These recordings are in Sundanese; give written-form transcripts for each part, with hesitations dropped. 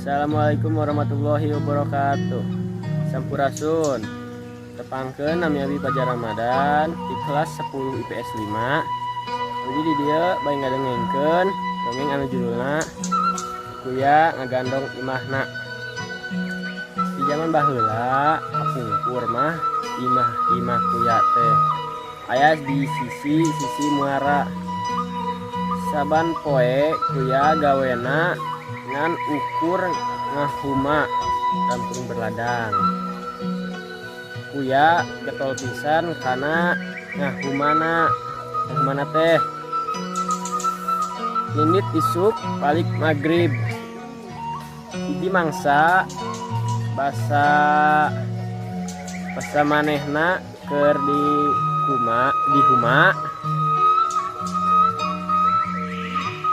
Assalamualaikum warahmatullahi wabarakatuh. Sampurasun. Tepangkeun nami abi Fajar Ramadan di kelas 10 IPS 5. Jadi di dia bae ngadengengkeun dongeng anu judulna Kuya ngagandong imahna. Di zaman baheula kapungkur mah imah kuya teh aya di sisi muara. Saban poe kuya gawena ngan ukur ngahuma rampung berladang. Kuya getol pisan karena ngahumana teh minit isuk balik maghrib. Hiji mangsa basa manehna keur di huma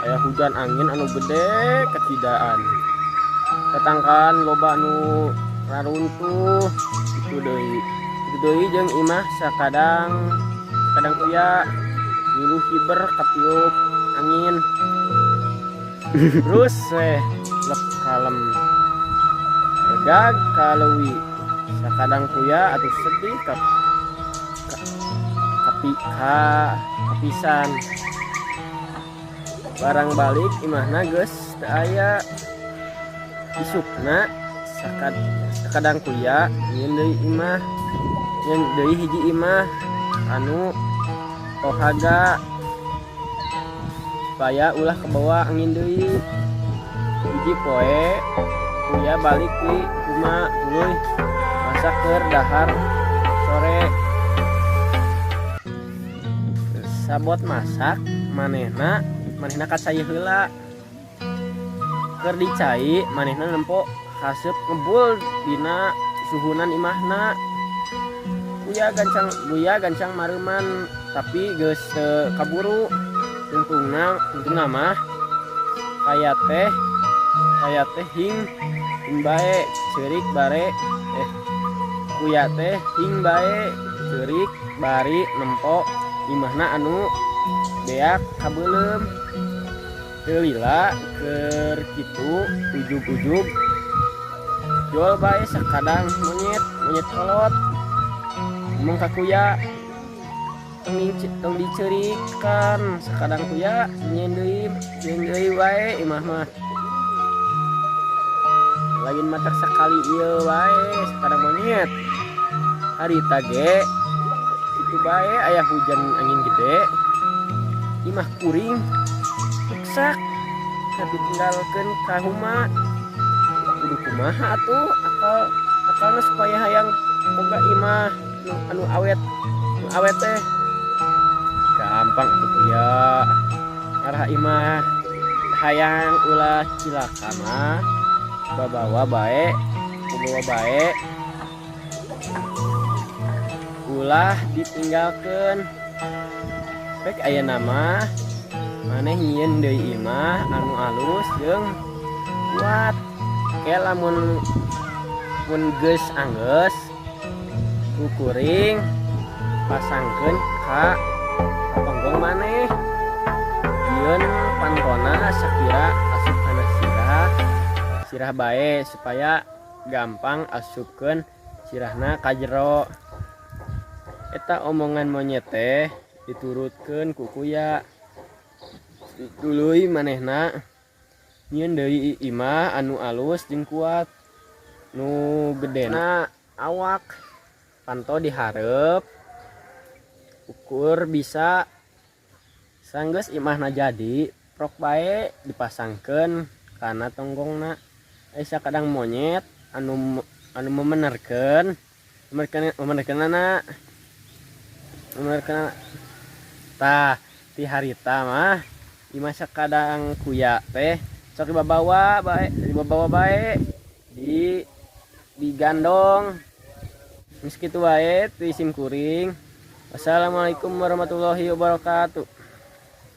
aya hujan angin anu gede ketidaan ketangkan loba anu raruntuh itu deui jeung imah sakadang kuya ngilu hiber katiup angin terus lep kalem regag kaleuwi sakadang kuya atuh sedih kapisan barang balik imahna geus teu aya isukna sakadang kuya nyeun deui hiji imah anu tohaga supaya ulah kebawa angin deui. Hiji poe kuya balik di rumah tuluy masak keur dahar sore. Sabot masak manehna kacai heula keur dicai manehna nempo haseup ngebul dina suhunan imahna. Buya gancang mareuman tapi geus kaburu tungtungna mah kaya teh hing bae ceurik bare kuya teh hing bae ceurik bari nempo imahna anu beak kabeulem. Teu lila keur kitu ujug-ujug jual bae sakadang monyet kolot ngomong ka kuya tong diceurikan sakadang kuya nyeun deui wae imah mah lain matak sakali ieu wae sakadang monyet harita ge itu bae aya hujan angin gede imah kuring ruksak tapi tinggalkeun ka huma kudu kumaha atuh akalna supaya hayang boga imah anu awet teh gampang atuh kuya ngarah imah hayang ulah cilaka mah bawa bae ulah ditinggalkeun pek aya nama maneh nyieun deui imah anu alus jeung kuat ke lamun geus anggeus kukuring pasangkeun ka panggong maneh nyieun pantona sakira asup kana sirah bae supaya gampang asupkeun sirahna ka jero. Eta omongan monyet teh diturutkeun ku kuya. Tuluy manehna nyieun deui imah anu alus jeung kuat. Nu gedena awak panto dihareup ukur bisa sanggeus imahna jadi prok bae dipasangkeun kana tonggongna. Sakadang monyet anu memenerkeun tah ti harita mah imah sakadang kuya teh sok dibawa bae digandong geus kitu wae tu isim kuring. Wassalamualaikum warahmatullahi wabarakatuh.